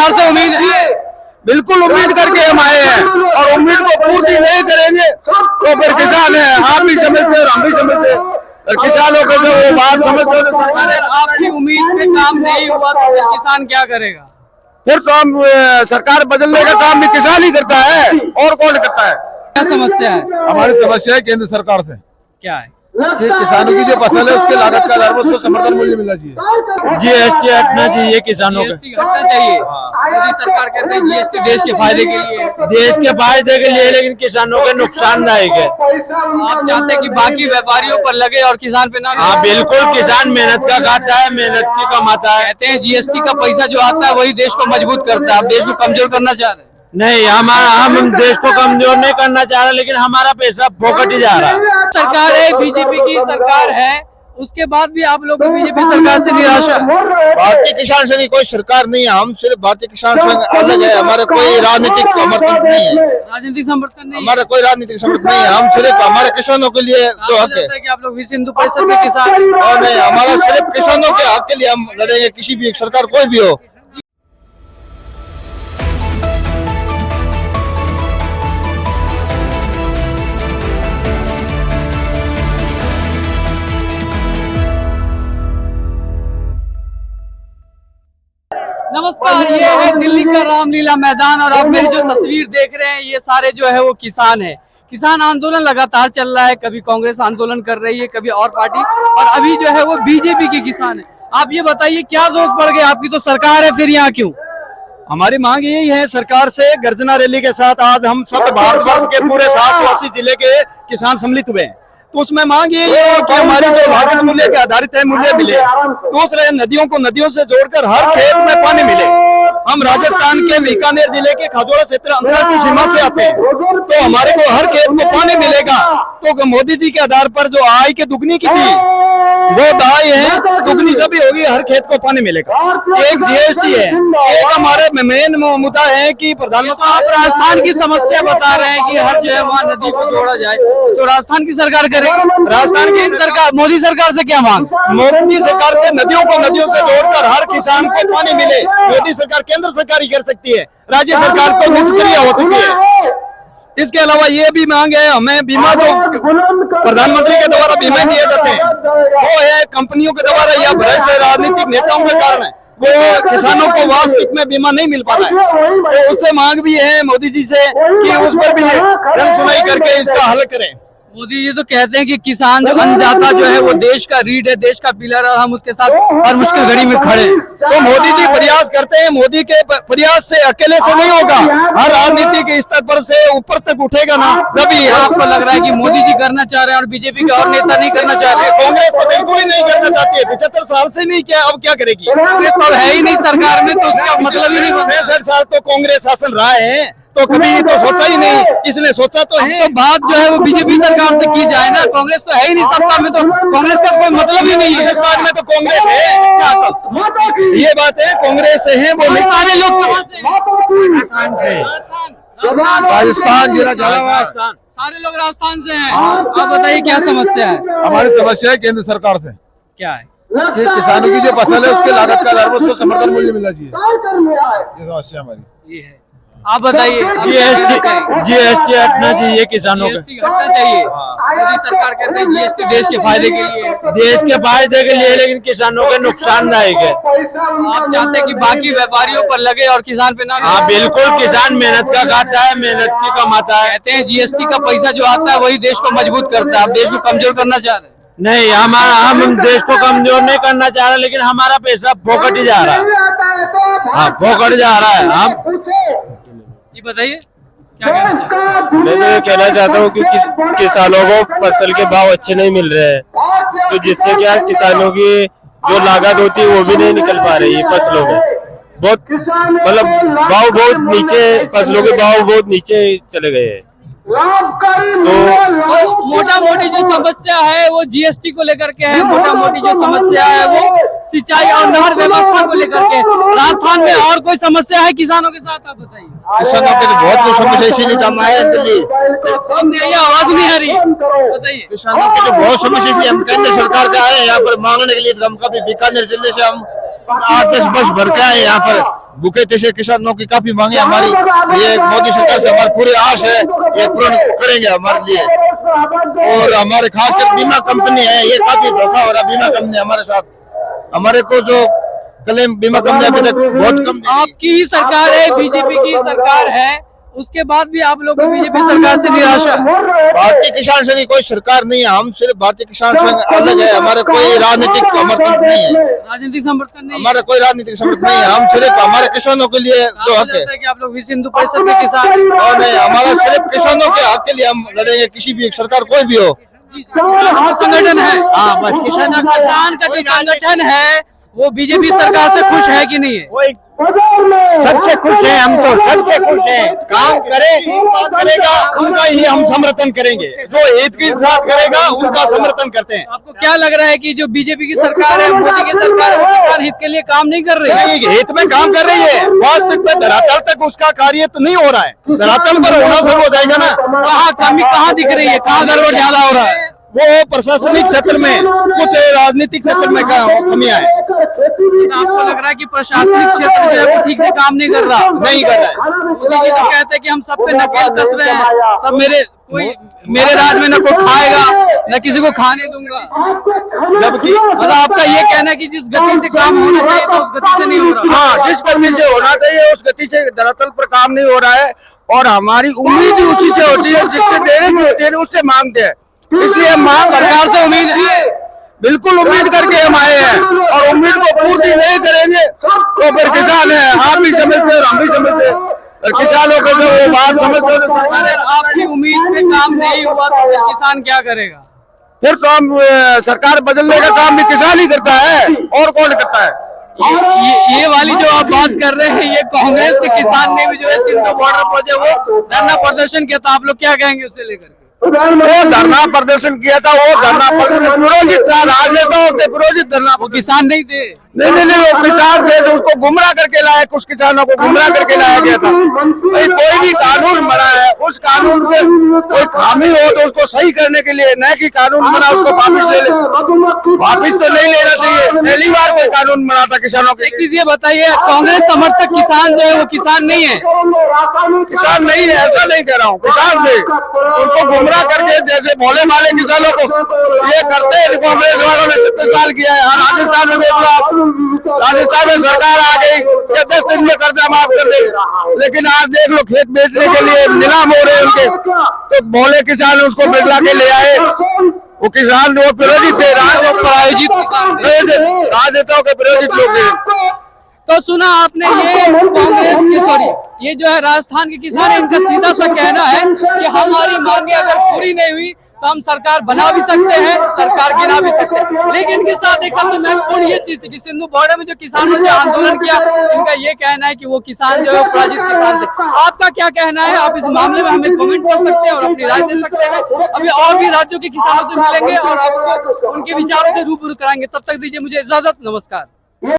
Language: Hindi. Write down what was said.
सरकार से उम्मीद है? बिल्कुल उम्मीद करके हम आए हैं, और उम्मीद को पूर्ति नहीं करेंगे तो फिर किसान है, आप भी समझते और हम भी समझते, और किसानों को जो वो बात समझते हो सरकार। अगर आपकी उम्मीद पे काम नहीं हुआ तो फिर किसान क्या करेगा? फिर तो हम सरकार बदलने का काम भी किसान ही करता है, और कौन करता है। क्या समस्या है? हमारी समस्या है केंद्र सरकार से क्या है? कि किसानों की जो फसल है उसके लागत का आधार पर उसको समर्थन मूल्य मिलना चाहिए। जीएसटी हटना चाहिए किसानों का। जीएसटी हटना चाहिए। मोदी सरकार कहते हैं जीएसटी देश के फायदे के लिए है। देश के फायदे के लिए, लेकिन किसानों के नुकसानदायक है। आप चाहते हैं कि बाकी व्यापारियों पर लगे और किसान पे ना लगे? हाँ बिल्कुल, किसान मेहनत का खाता है, मेहनत की कमाता है। कहते हैं जीएसटी का पैसा जो आता है वही देश को मजबूत करता है। आप देश को कमजोर करना चाह रहे हैं? नहीं, हम देश को कमजोर नहीं करना चाह रहे, लेकिन हमारा पैसा फोकट ही जा रहा है। सरकार है, बीजेपी की सरकार है, उसके बाद भी आप लोग बीजेपी सरकार से निराशा है? भारतीय किसान संघ की कोई सरकार नहीं है, हम सिर्फ भारतीय किसान संघ अलग है, हमारा कोई राजनीतिक समर्थन नहीं है, राजनीतिक समर्थन नहीं है? हमारा कोई राजनीतिक समर्थन नहीं है, हम सिर्फ हमारे किसानों के लिए जो हक है। कि आप लोग विश्व हिंदू परिषद के किसान हैं? और नहीं, हमारा सिर्फ किसानों के हक के लिए हम लड़ेंगे, किसी भी सरकार कोई भी हो। नमस्कार, ये है दिल्ली का रामलीला मैदान और आप मेरी जो तस्वीर देख रहे हैं ये सारे जो है वो किसान है। किसान आंदोलन लगातार चल रहा है, कभी कांग्रेस आंदोलन कर रही है, कभी और पार्टी, और अभी जो है वो बीजेपी के किसान है। आप ये बताइए क्या जरूरत पड़ गई? आपकी तो सरकार है, फिर यहाँ क्यों? हमारी मांग यही है सरकार से, गर्जना रैली के साथ आज हम सब भारतवर्ष के पूरे 780 जिले के किसान सम्मिलित हुए हैं। तो उसमें मांग यही है कि हमारी जो लागत मूल्य के आधारित है मूल्य मिले। दूसरे, नदियों को नदियों से जोड़कर हर खेत में पानी मिले। हम राजस्थान के बीकानेर जिले के खाजोड़ा क्षेत्र अंतर्राष्ट्रीय सीमा से आते हैं, तो हमारे को हर खेत को पानी मिलेगा। तो मोदी जी के आधार पर जो आय के दुगनी की थी वो दाई है, दुगनी जब भी होगी हर खेत को पानी मिलेगा। एक जीएसटी है, एक हमारे मेन मुद्दा है कि प्रधानमंत्री। आप राजस्थान की समस्या बता रहे हैं कि हर जो है वहाँ नदी को जोड़ा जाए, तो राजस्थान की सरकार करेगी? राजस्थान की सरकार, मोदी सरकार से क्या मांग? मोदी सरकार से नदियों को नदियों से जोड़कर हर किसान को पानी मिले। मोदी सरकार, केंद्र सरकार ही कर सकती है, राज्य सरकार तो निष्क्रिय हो चुकी है। इसके अलावा ये भी मांग है हमें, बीमा जो प्रधानमंत्री के द्वारा बीमा दिए जाते हैं वो है कंपनियों के द्वारा या भ्रष्ट राजनीतिक नेताओं के कारण है, वो किसानों को वास्तविक में बीमा नहीं मिल पा रहा है। तो उससे मांग भी है मोदी जी से कि उस पर भी जन सुनाई करके इसका हल करें। मोदी जी तो कहते हैं कि किसान जो अन्नदाता जो है वो देश का रीढ़ है, देश का पिलर है, और हम उसके साथ हर मुश्किल घड़ी में खड़े हैं। तो मोदी जी प्रयास करते हैं, मोदी के प्रयास से अकेले से नहीं होगा, हर राजनीति के स्तर पर से ऊपर तक उठेगा ना, तभी आपको लग रहा है कि मोदी जी करना चाह रहे हैं और बीजेपी के और नेता नहीं करना चाह रहे? कांग्रेस तो बिल्कुल ही नहीं करना चाहती है, 75 साल से नहीं किया, अब क्या करेगी? कांग्रेस तो है ही नहीं सरकार में, तो उसका मतलब ही नहीं बनता। 65 साल तो कांग्रेस शासन रहा है, तो कभी तो सोचा ही नहीं, इसने सोचा तो है। तो बात जो है वो बीजेपी सरकार से की जाए ना, कांग्रेस तो है ही नहीं सत्ता में, तो कांग्रेस का कोई मतलब ही नहीं है। हिंदुस्तान में तो कांग्रेस है, ये बात है, कांग्रेस से है। वो सारे लोग कहाँ से हैं? राजस्थान से। राजस्थान जिला राजस्थान। सारे लोग राजस्थान से हैं। आप बताइए क्या समस्या है? हमारी समस्या है केंद्र सरकार से क्या है? कि किसानों की जो फसल है उसके लागत का आधार पर उसको समर्थन मूल्य मिलना चाहिए, ये समस्या हमारी। ये है। आप बताइए। जीएसटी हटना चाहिए किसानों का। जीएसटी हटना चाहिए। मोदी सरकार कहते हैं जीएसटी देश के फायदे के लिए है। देश के फायदे के लिए, लेकिन किसानों के नुकसानदायक है। आप चाहते हैं कि बाकी व्यापारियों पर लगे और किसान पे ना लगे? हाँ बिल्कुल, किसान मेहनत का खाता है, मेहनत की कमाता है। कहते हैं जीएसटी का पैसा जो आता है वही देश को मजबूत करता है। आप देश को कमजोर करना चाह रहे हैं? नहीं, हम देश को कमजोर नहीं करना चाह रहे, लेकिन हमारा पैसा फोकट ही जा रहा है। हाँ, फोकट जा रहा है। हम जी बताइए क्या कहना चाहते हैं? मैं तो ये कहना चाहता हूँ कि किसानों को फसल के भाव अच्छे नहीं मिल रहे हैं, तो जिससे क्या किसानों की जो लागत होती है वो भी नहीं निकल पा रही है फसलों में। बहुत मतलब भाव बहुत नीचे, फसलों के भाव बहुत नीचे चले गए हैं। तो मोटा मोटी जो समस्या है वो जीएसटी को लेकर के है, मोटा मोटी जो समस्या है वो सिंचाई और नहर व्यवस्था को लेकर के। राजस्थान में और कोई समस्या है किसानों के साथ? आप बताइए। किसानों के तो बहुत कुछ समस्या, इसीलिए तो हम आए हैं दिल्ली। आवाज नहीं आ रही, बताइए। किसानों की तो बहुत समस्या, इसलिए हम केंद्र सरकार का आए यहाँ पर मांगने के लिए। तो हम कभी बीकानेर जिले से हम 8-10 बस भर के आए यहाँ पर भूखे तैसे किसानों की काफी मांगे हमारी, ये मोदी सरकार से हमारी पूरी आश है, ये पूर्ण करेंगे हमारे लिए। और हमारे खासकर बीमा कंपनी है, ये काफी धोखा हो रहा है बीमा कंपनी हमारे साथ। हमारे को जो क्लेम बीमा कंपनी अभी तक बहुत कम। आपकी ही सरकार है, बीजेपी की सरकार है, उसके बाद भी आप लोग बीजेपी सरकार से निराशा है। भारतीय किसान संघ की कोई सरकार नहीं है, हम सिर्फ भारतीय किसान संघ अलग है, हमारा कोई राजनीतिक समर्थन नहीं है, राजनीतिक समर्थन नहीं, हमारा कोई राजनीतिक समर्थन नहीं है। हम सिर्फ हमारे किसानों के लिए जो हक है कि आप लोग विश्व हिंदू परिषद के किसान हैं। और नहीं, हमारा सिर्फ किसानों के हक के लिए हम लड़ेंगे, किसी भी सरकार कोई भी हो। संगठन है, हाँ बस किसान किसान का जो संगठन है वो बीजेपी सरकार से खुश है कि नहीं है? सबसे खुश है, हम तो सबसे खुश है। काम करेगा उनका ही हम समर्थन करेंगे, जो हित के साथ करेगा उनका समर्थन करते हैं। आपको क्या लग रहा है कि जो बीजेपी की सरकार है, मोदी की सरकार है, वो किसान हित के लिए काम नहीं कर रही है? हित में काम कर रही है, वास्तविक में धरातल तक उसका कार्य तो नहीं हो रहा है, धरातल पर होना शुरू हो जाएगा ना। कहाँ कमी कहाँ दिख रही है, कहाँ गड़बड़ ज्यादा हो रहा है? वो प्रशासनिक क्षेत्र में, कुछ राजनीतिक क्षेत्र में कमियां हैं। आपको लग रहा है कि प्रशासनिक क्षेत्र जो है वो ठीक से काम नहीं कर रहा है? नहीं कर रहा है। मोदी जी तो कहते हैं कि हम सब पे नकेल कस रहे हैं, सब मेरे राज में न कोई खाएगा न किसी को खाने दूंगा, जबकि मतलब आपका ये कहना है कि जिस गति से काम होना चाहिए तो उस गति से नहीं हो रहा। हाँ, जिस गति से होना चाहिए उस गति से धरातल पर काम नहीं हो रहा है, और हमारी उम्मीद ही उसी से होती है, जिससे देने की होती है उससे मांगते हैं, इसलिए हम सरकार से उम्मीद है, बिल्कुल उम्मीद करके हम आए हैं, और उम्मीद को पूर्ति नहीं करेंगे तो फिर किसान है, आप भी समझते और हम भी समझते हैं, और किसानों को जो वो बात समझते हो सरकार। अगर आपकी उम्मीद पे काम नहीं हुआ तो फिर किसान क्या करेगा? फिर तो हम सरकार बदलने का काम भी किसान ही करता है, और कौन करता है? ये वाली जो आप बात कर रहे हैं, ये कांग्रेस के किसान ने भी जो है सिंधु बॉर्डर पर जो वो धरना प्रदर्शन किया था, आप लोग क्या कहेंगे उससे लेकर? वो धरना प्रदर्शन किया था, वो धरना प्रदर्शन विरोधित था, राजनेताओं के विरोधित धरना। वो किसान नहीं थे? नहीं, वो किसान थे, तो उसको गुमराह करके लाया, कुछ किसानों को गुमराह करके लाया गया था। भाई कोई भी कानून बना है, उस कानून में कोई खामी हो तो उसको सही करने के लिए, न कि कानून बना उसको वापिस ले ले, वापिस तो नहीं लेना चाहिए। पहली बार कोई कानून बना था किसानों के। एक चीज ये बताइए, कांग्रेस समर्थक किसान जो है वो किसान नहीं है? किसान नहीं है, ऐसा नहीं कह रहा हूँ, किसान थे, उसको गुमराह करके जैसे भोले भाले किसानों को ये करते हैं। कांग्रेस वालों ने 70 साल किया है। राजस्थान में देख लो, राजस्थान में सरकार आ गई कि 10 दिन में कर्जा माफ कर दे, लेकिन आज देख लो खेत बेचने के लिए नीलाम हो रहे हैं उनके, तो भोले किसान उसको बिगला के ले आए। वो किसान जो विरोधी थे, प्रायोजित राजनेताओं के विरोधित लोग थे। तो सुना आपने, ये कांग्रेस के ये जो है राजस्थान के किसान है, इनका सीधा सा कहना है कि हमारी मांगे अगर पूरी नहीं हुई तो हम सरकार बना भी सकते हैं, सरकार गिरा भी सकते हैं। लेकिन इनके साथ एक सबसे महत्वपूर्ण ये चीज थी कि सिंधु बॉर्डर में जो किसानों ने आंदोलन किया, इनका ये कहना है कि वो किसान जो है पराजित किसान थे। आपका क्या कहना है? आप इस मामले में हमें कमेंट कर सकते हैं और अपनी राय दे सकते हैं। अभी और भी राज्यों के किसानों से मिलेंगे और आपको उनके विचारों से रूबरू कराएंगे। तब तक दीजिए मुझे इजाजत, नमस्कार।